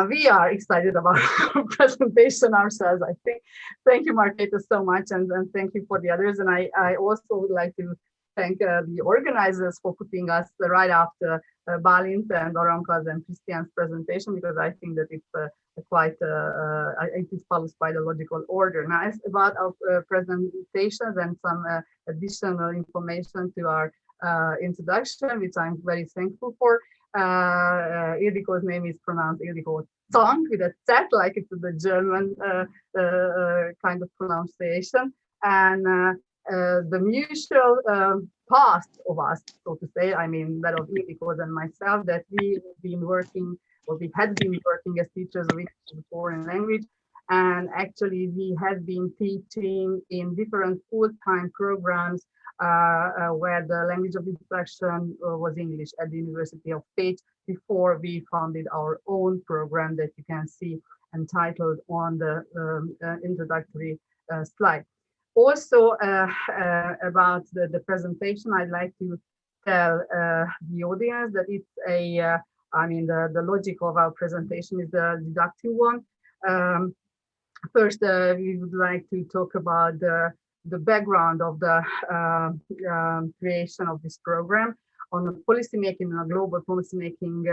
We are excited about our presentation ourselves, I think. Thank you, Marketa, so much, and thank you for the others. And I also would like to thank the organizers for putting us right after Balint and Aranka's and Christian's presentation, because I think that it's quite, it follows quite a logical order. Now, as about our presentations and some additional information to our introduction, which I'm very thankful for. Ildikó's name is pronounced Ildikó Zank with a Z, like it's the German kind of pronunciation. And the mutual past of us, so to say, I mean, that of Ildikó and myself, that we've been working, or we had been working as teachers of English as a foreign language. And actually, we had been teaching in different full-time programs where the language of instruction was English at the University of Pécs before we founded our own program that you can see entitled on the introductory slide. Also, about the presentation, I'd like to tell the audience that it's a, I mean, the logic of our presentation is the deductive one. First, we would like to talk about the background of the creation of this program on a policymaking, on a global policymaking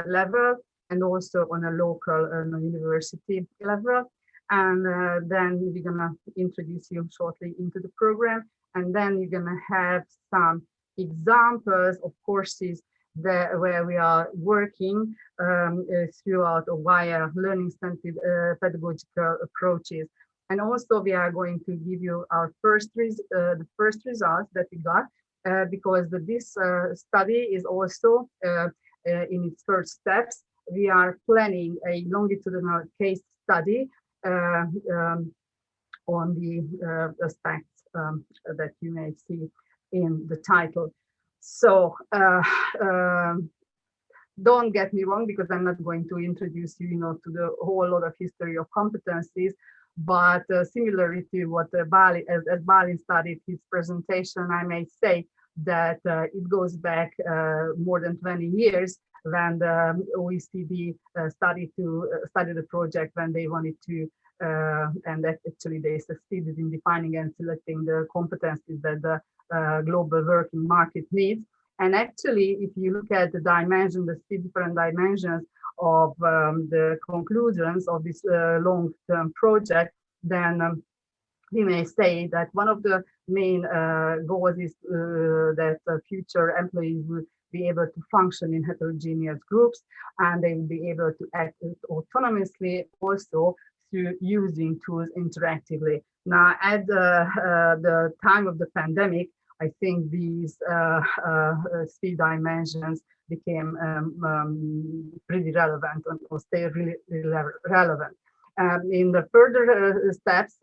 level, and also on a local university level. And then we're gonna introduce you shortly into the program, and then you're gonna have some examples of courses that, where we are working throughout or via learning-centered pedagogical approaches. And also we are going to give you our the first results that we got, because this study is also in its first steps. We are planning a longitudinal case study on the aspects that you may see in the title. So don't get me wrong, because I'm not going to introduce you, to the whole lot of history of competencies, but similarly to what as Balint started his presentation, I may say that it goes back more than 20 years when the OECD started the project, when they wanted to, and that actually they succeeded in defining and selecting the competencies that the global working market needs. And actually, if you look at the three different dimensions of the conclusions of this long-term project, then we may say that one of the main goals is that future employees will be able to function in heterogeneous groups, and they will be able to act autonomously, also through using tools interactively. Now, at the time of the pandemic, I think these three dimensions became pretty relevant or stay really relevant. In the further steps,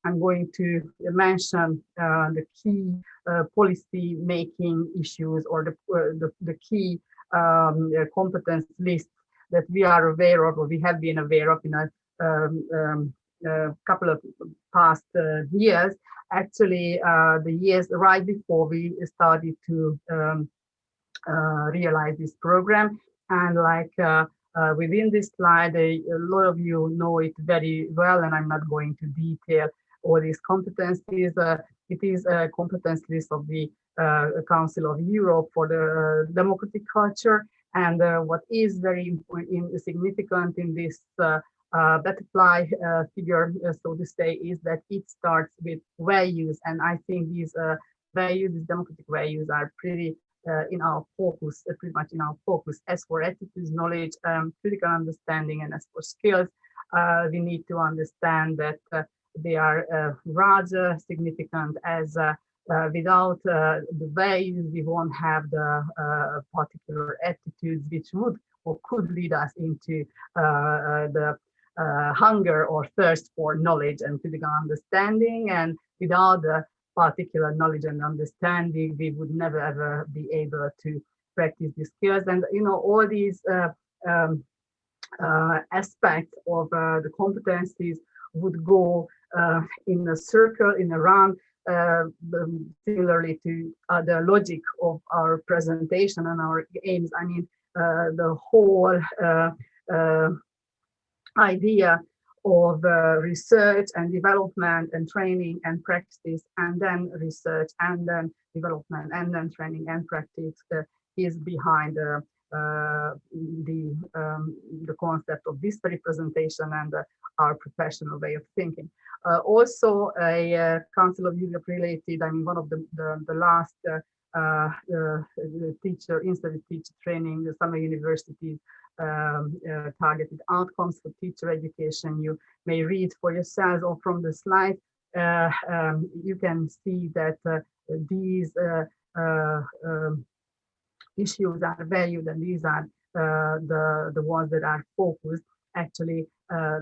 I'm going to mention the key policy making issues, or the key competence list that we are aware of, or we have been aware of in a couple of past years. Actually, the years right before we started to realize this program. And like within this slide, a lot of you know it very well, and I'm not going to detail all these competencies. It is a competence list of the Council of Europe for the democratic culture. And what is very significant in this butterfly figure, so to say, is that it starts with values. And I think these values, these democratic values, are pretty in our focus, pretty much in our focus. As for attitudes, knowledge, critical understanding, and as for skills, we need to understand that they are rather significant, as without the values, we won't have the particular attitudes which would or could lead us into the hunger or thirst for knowledge and critical understanding. And without the particular knowledge and understanding, we would never ever be able to practice these skills. And all these aspects of the competencies would go in a circle, in a round, similarly to the logic of our presentation and our aims. I mean, the whole idea of research and development and training and practice, and then research and then development and then training and practice is behind the concept of this representation and our professional way of thinking. Also, a Council of Europe related, I mean, one of the last institute teacher training, the summer universities targeted outcomes for teacher education. You may read for yourselves or from the slide. You can see that these issues are valued, and these are the ones that are focused. Actually,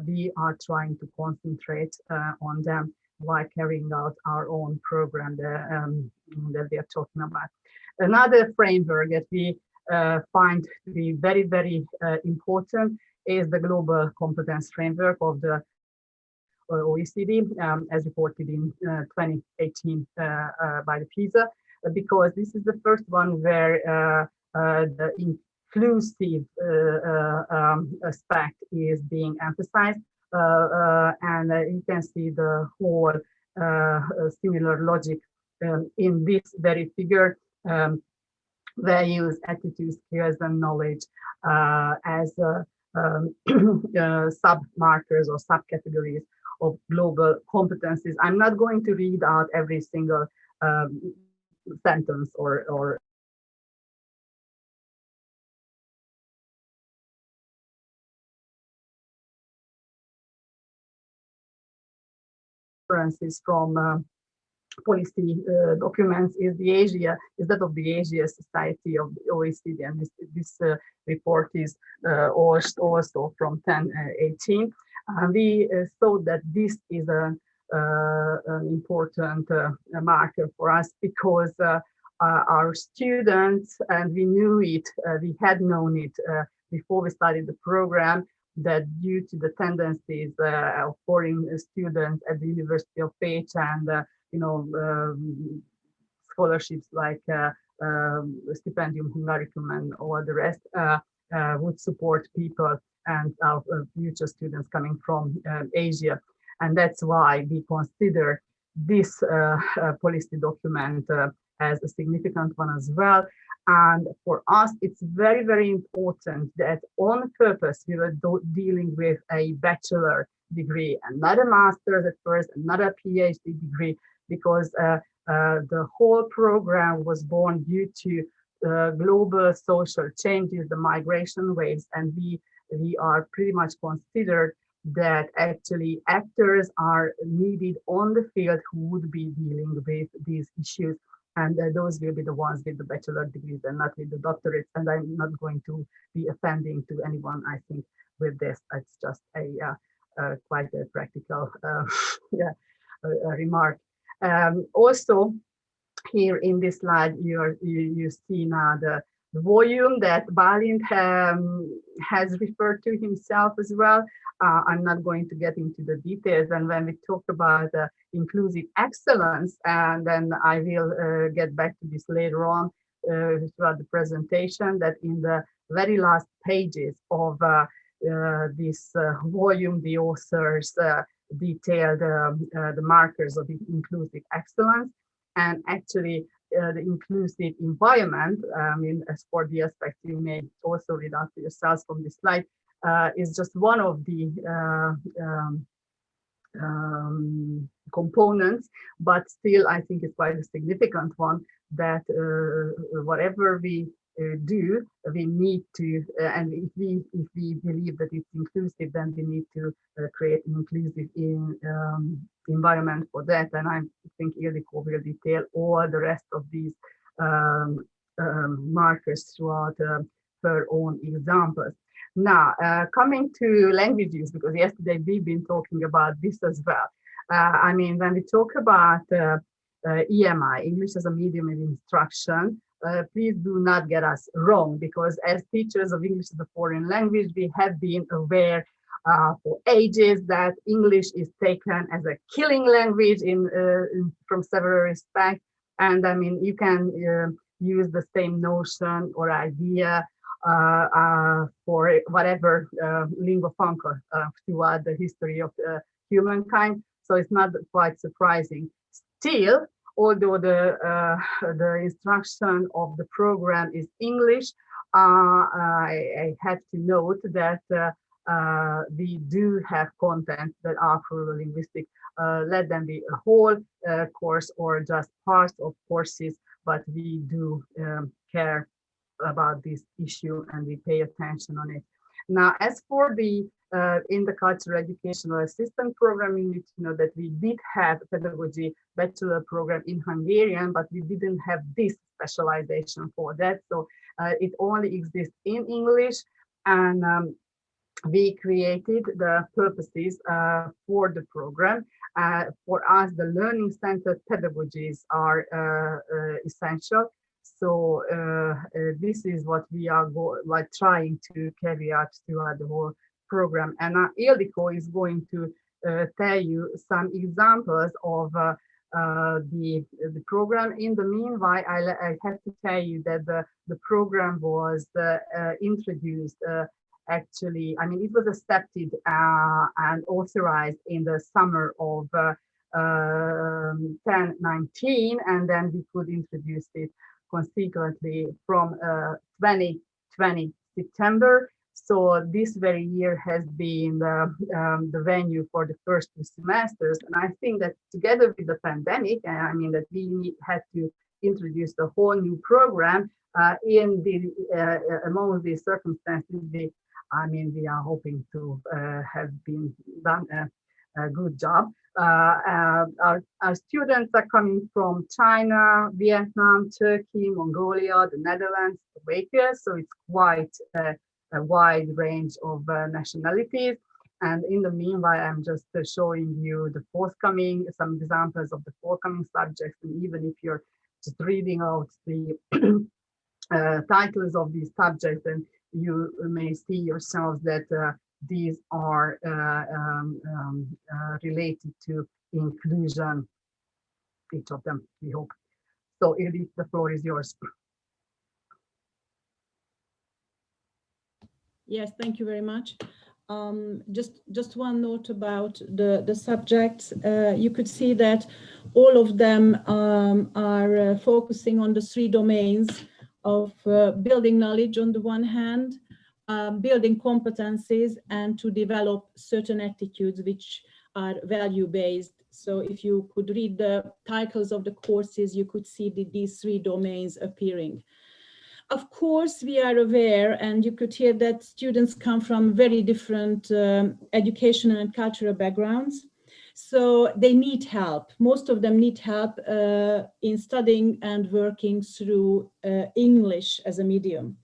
we are trying to concentrate on them while carrying out our own program that we are talking about. Another framework that we find to be very, very important is the global competence framework of the OECD, as reported in 2018 by the PISA, because this is the first one where the inclusive aspect is being emphasized, and you can see the whole similar logic in this very figure. Values, attitudes, skills, and knowledge as sub-markers or subcategories of global competencies. I'm not going to read out every single sentence or references from policy documents is that of the Asia Society of the OECD, and this report is also from 2018. We thought that this is an important marker for us because our students, and we knew it, we had known it before we started the program, that due to the tendencies of foreign students at the University of Pécs and scholarships like Stipendium Hungaricum and all the rest would support people and our future students coming from Asia. And that's why we consider this policy document as a significant one as well. And for us, it's very, very important that on purpose, we were dealing with a bachelor degree and not a master's at first, and not a PhD degree, because the whole program was born due to global social changes, the migration waves, and we are pretty much considered that actually actors are needed on the field who would be dealing with these issues. And those will be the ones with the bachelor degrees and not with the doctorates. And I'm not going to be offending to anyone, I think, with this. It's just quite a practical remark. Also, here in this slide, you see now the volume that Balint has referred to himself as well. I'm not going to get into the details. And when we talk about inclusive excellence, and then I will get back to this later on throughout the presentation, that in the very last pages of this volume, the authors detailed the markers of inclusive excellence, and actually the inclusive environment. I mean, as for the aspects you may also read out for yourselves from this slide, is just one of the components, but still I think it's quite a significant one, that whatever we do, we need to, and if we believe that it's inclusive, then we need to create an inclusive environment for that. And I think Ildikó will detail all the rest of these markers throughout her own examples. Now, coming to language use, because yesterday we've been talking about this as well. I mean, when we talk about EMI, English as a medium of instruction, please do not get us wrong, because as teachers of English as a foreign language, we have been aware for ages that English is taken as a killing language from several respects. And I mean, you can use the same notion or idea for whatever lingua franca throughout the history of humankind. So it's not quite surprising. Still, although the instruction of the program is English, I have to note that we do have content that are plurilinguistic. Let them be a whole course or just parts of courses, but we do care about this issue and we pay attention on it. Now, as for the Intercultural Educational Assistant Program, you need to know that we did have a Pedagogy Bachelor program in Hungarian, but we didn't have this specialization for that. So it only exists in English, and we created the purposes for the program. For us, the learning-centered pedagogies are essential. So this is what we are trying to carry out throughout the whole program. And Ildikó is going to tell you some examples of the program. In the meanwhile, I have to tell you that the program was introduced actually, I mean, it was accepted and authorized in the summer of 2019, and then we could introduce it consequently from 2020 September. So this very year has been the venue for the first 2 semesters. And I think that together with the pandemic, I mean, that we had to introduce the whole new program in the among these circumstances. We are hoping to have been done a good job. Our students are coming from China, Vietnam, Turkey, Mongolia, the Netherlands, Slovakia. So it's quite a wide range of nationalities. And in the meanwhile, I'm just showing you the forthcoming, some examples of the forthcoming subjects. And even if you're just reading out the titles of these subjects, then you may see yourselves that these are related to inclusion, each of them, we hope. So Ildikó, the floor is yours. Yes, thank you very much. Just one note about the subjects. You could see that all of them are focusing on the 3 domains of building knowledge on the one hand, building competencies, and to develop certain attitudes which are value-based. So if you could read the titles of the courses, you could see these 3 domains appearing. Of course, we are aware, and you could hear that students come from very different educational and cultural backgrounds. So they need help. Most of them need help in studying and working through English as a medium.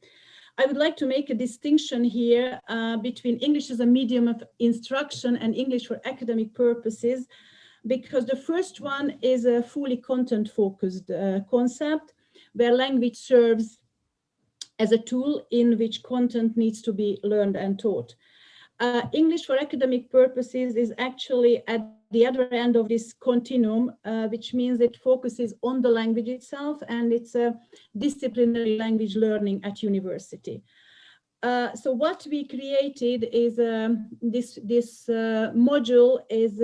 I would like to make a distinction here between English as a medium of instruction and English for academic purposes, because the first one is a fully content-focused concept where language serves as a tool in which content needs to be learned and taught. English for academic purposes is actually at the other end of this continuum, which means it focuses on the language itself, and it's a disciplinary language learning at university. So what we created is this module is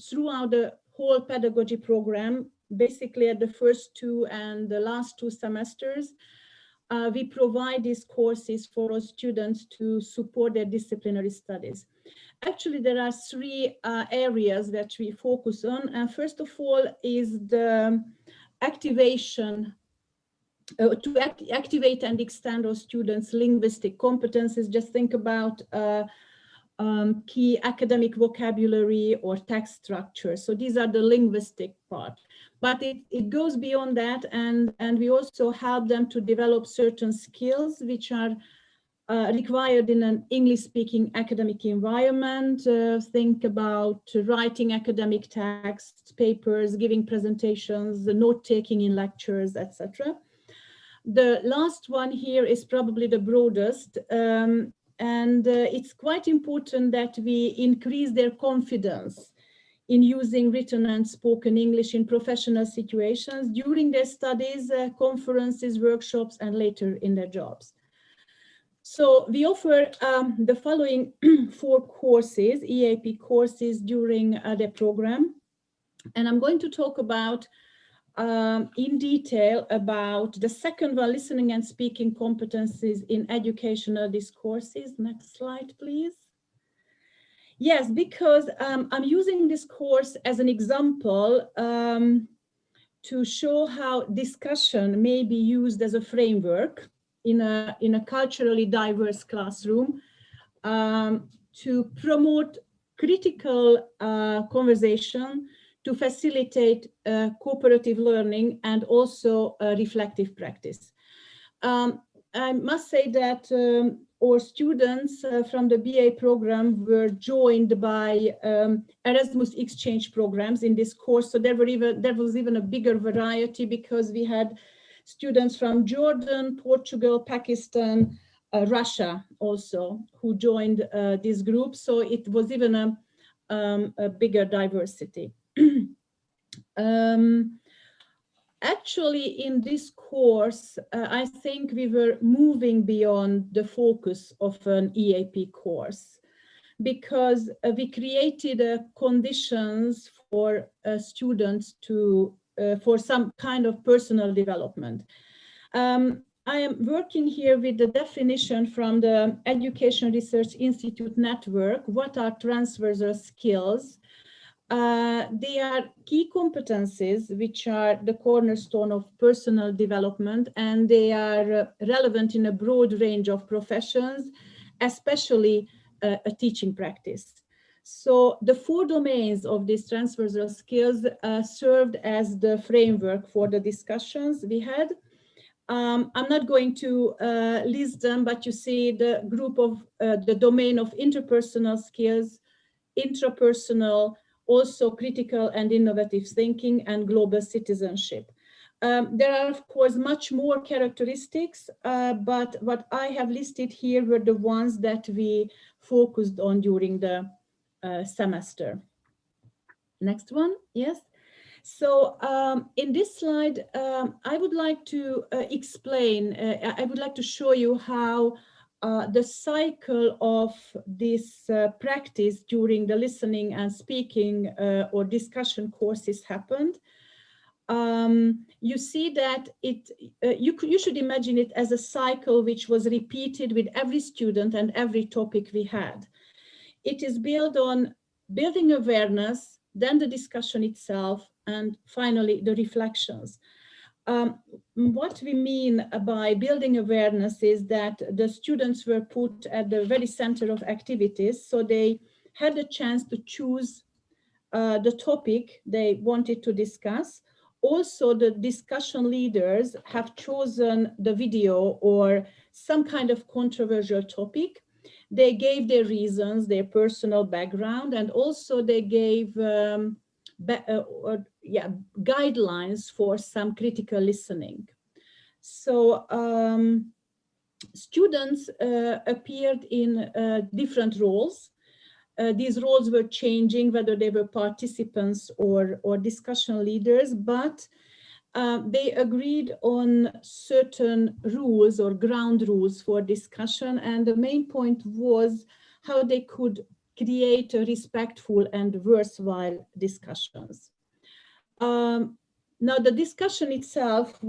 throughout the whole pedagogy program, basically at the first 2 and the last 2 semesters. We provide these courses for our students to support their disciplinary studies. Actually, there are 3 areas that we focus on. First of all is the activation, to activate and extend our students' linguistic competences. Just think about key academic vocabulary or text structure. So these are the linguistic part. But it goes beyond that, and we also help them to develop certain skills which are required in an English-speaking academic environment. Think about writing academic texts, papers, giving presentations, note-taking in lectures, etc. The last one here is probably the broadest, and it's quite important that we increase their confidence in using written and spoken English in professional situations during their studies, conferences, workshops, and later in their jobs. So we offer the following 4 courses, EAP courses during the program. And I'm going to talk about in detail about the second one, listening and speaking competencies in educational discourses. Next slide, please. Yes, because I'm using this course as an example to show how discussion may be used as a framework in a culturally diverse classroom to promote critical conversation, to facilitate cooperative learning and also reflective practice. I must say that our students from the BA program were joined by Erasmus exchange programs in this course. So there was even a bigger variety because we had students from Jordan, Portugal, Pakistan, Russia also who joined this group. So it was even a bigger diversity. Actually, in this course, I think we were moving beyond the focus of an EAP course because we created conditions for students to for some kind of personal development. I am working here with the definition from the Education Research Institute network. What are transversal skills? They are key competencies which are the cornerstone of personal development, and they are relevant in a broad range of professions, especially a teaching practice. So the 4 domains of these transversal skills served as the framework for the discussions we had. I'm not going to list them, but you see the group of the domain of interpersonal skills, intrapersonal, also critical and innovative thinking, and global citizenship. There are, of course, much more characteristics, but what I have listed here were the ones that we focused on during the semester. Next one, yes. So in this slide, I would like to explain, I would like to show you how the cycle of this practice during the listening and speaking or discussion courses happened. You see that you should imagine it as a cycle which was repeated with every student and every topic we had. It is built on building awareness, then the discussion itself, and finally the reflections. What we mean by building awareness is that the students were put at the very center of activities, so they had a chance to choose the topic they wanted to discuss. Also, the discussion leaders have chosen the video or some kind of controversial topic. They gave their reasons, their personal background, and also they gave guidelines for some critical listening. So students appeared in different roles. These roles were changing, whether they were participants or discussion leaders, but they agreed on certain rules or ground rules for discussion. And the main point was how they could create a respectful and worthwhile discussions. Now, the discussion itself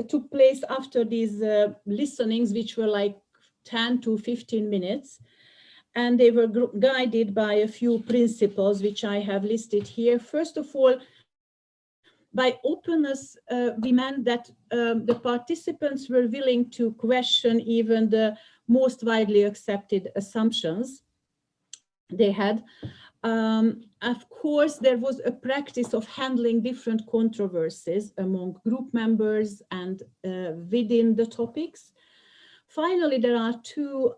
took place after these listenings, which were like 10 to 15 minutes. And they were guided by a few principles, which I have listed here. First of all, by openness, we meant that the participants were willing to question even the most widely accepted assumptions they had. Of course, there was a practice of handling different controversies among group members and within the topics. Finally, there are 2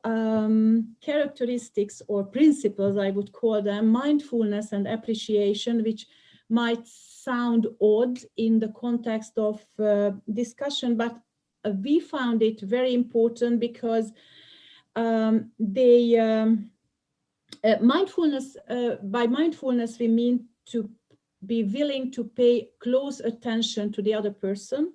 characteristics or principles, I would call them, mindfulness and appreciation, which might sound odd in the context of discussion, but we found it very important because mindfulness, by mindfulness, we mean to be willing to pay close attention to the other person,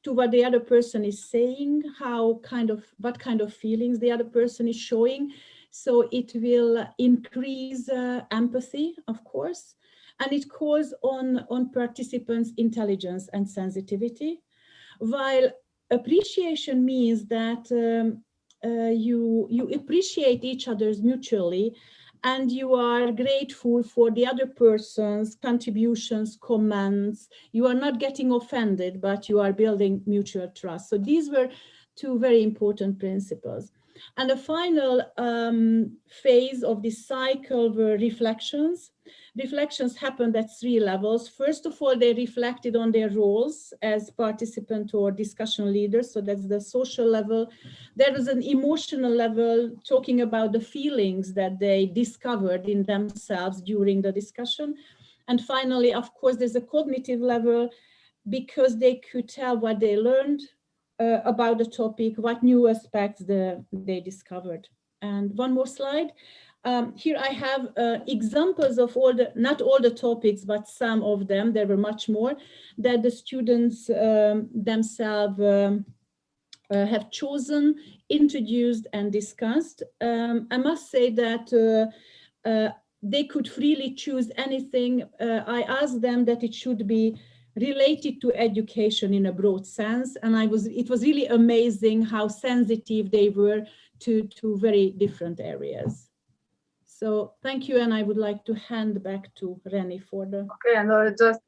to what the other person is saying, what kind of feelings the other person is showing. So it will increase empathy, of course, and it calls on participants' intelligence and sensitivity, while appreciation means that you appreciate each other's mutually, and you are grateful for the other person's contributions, comments. You are not getting offended, but you are building mutual trust. So these were two very important principles. And the final phase of this cycle were reflections. Reflections happened at 3 levels. First of all, they reflected on their roles as participant or discussion leaders. So that's the social level. There is an emotional level, talking about the feelings that they discovered in themselves during the discussion. And finally, of course, there's a cognitive level, because they could tell what they learned about the topic, what new aspects they discovered. And one more slide. Here I have examples of not all the topics, but some of them, there were much more, that the students themselves have chosen, introduced, and discussed. I must say that they could freely choose anything. I asked them that it should be related to education in a broad sense, and it was really amazing how sensitive they were to very different areas. So thank you, and I would like to hand back to Renny for the... Okay, and just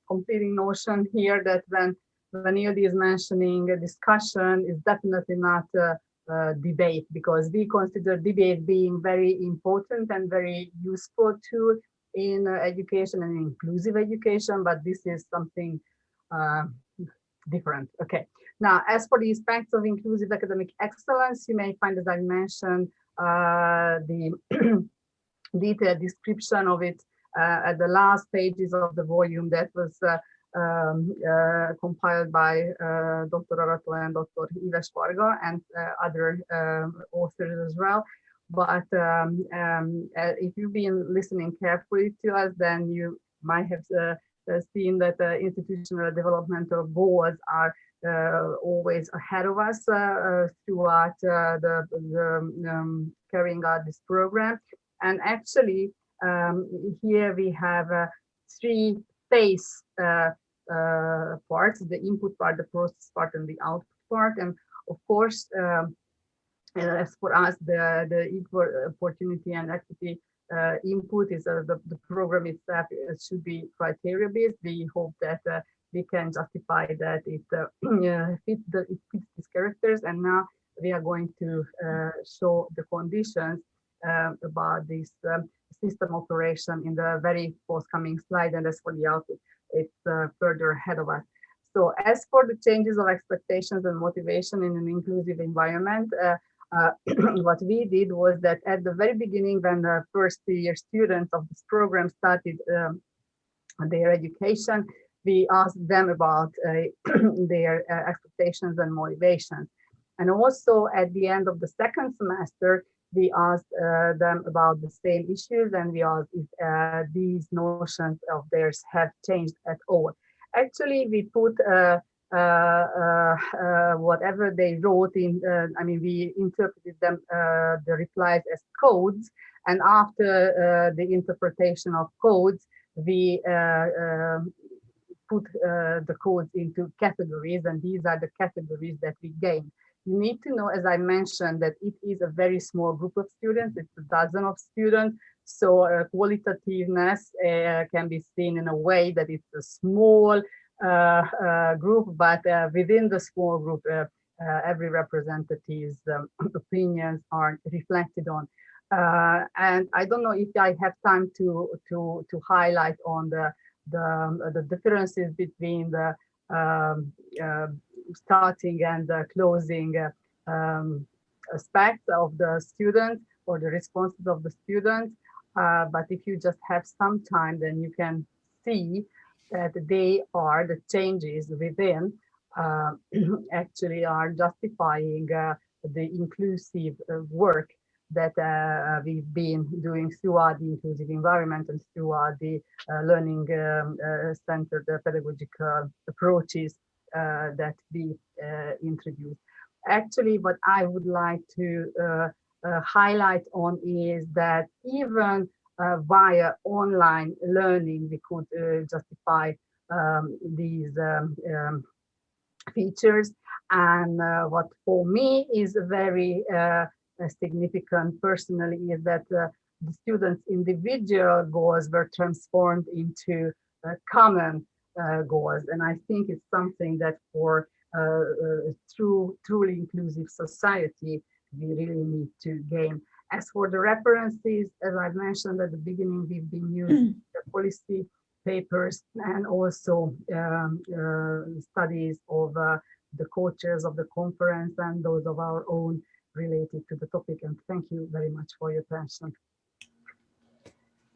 completing notion here that when Ildi is mentioning a discussion, is definitely not a debate, because we consider debate being very important and very useful tool in education and inclusive education, but this is something different. Okay, now as for the aspects of inclusive academic excellence, you may find, as I mentioned, the detailed description of it at the last pages of the volume that was compiled by Dr. Arato and Dr. Ives Varga and other authors as well. But if you've been listening carefully to us, then you might have seen that the institutional developmental goals are always ahead of us throughout the carrying out this program. And actually, here we have 3 phase parts: the input part, the process part, and the output part. And of course, as for us, the equal opportunity and equity input is the program itself should be criteria based. We hope that we can justify that it fits these characters. And now we are going to show the conditions about this system operation in the very forthcoming slide. And as for the output, it's further ahead of us. So as for the changes of expectations and motivation in an inclusive environment, what we did was that at the very beginning, when the first 3-year students of this program started their education, we asked them about their expectations and motivations. And also at the end of the second semester, we asked them about the same issues, and we asked if these notions of theirs have changed at all. Actually, we put whatever they wrote in, we interpreted them, the replies as codes. And after the interpretation of codes, we put the codes into categories, and these are the categories that we gained. You need to know, as I mentioned, that it is a very small group of students. It's a dozen of students. So qualitativeness can be seen in a way that it's a small group, but within the small group, every representative's opinions are reflected on. And I don't know if I have time to highlight on the differences between the starting and the closing aspects of the students or the responses of the students. But if you just have some time, then you can see that they are the changes within actually are justifying the inclusive work that we've been doing throughout the inclusive environment and throughout the learning centered pedagogical approaches that we introduced. Actually, what I would like to highlight on is that even via online learning, we could justify these features. And what for me is very significant personally is that the students' individual goals were transformed into common goals. And I think it's something that for truly inclusive society, we really need to gain. As for the references, as I mentioned at the beginning, we've been using the policy papers and also studies of the co-chairs of the conference and those of our own related to the topic. And thank you very much for your attention.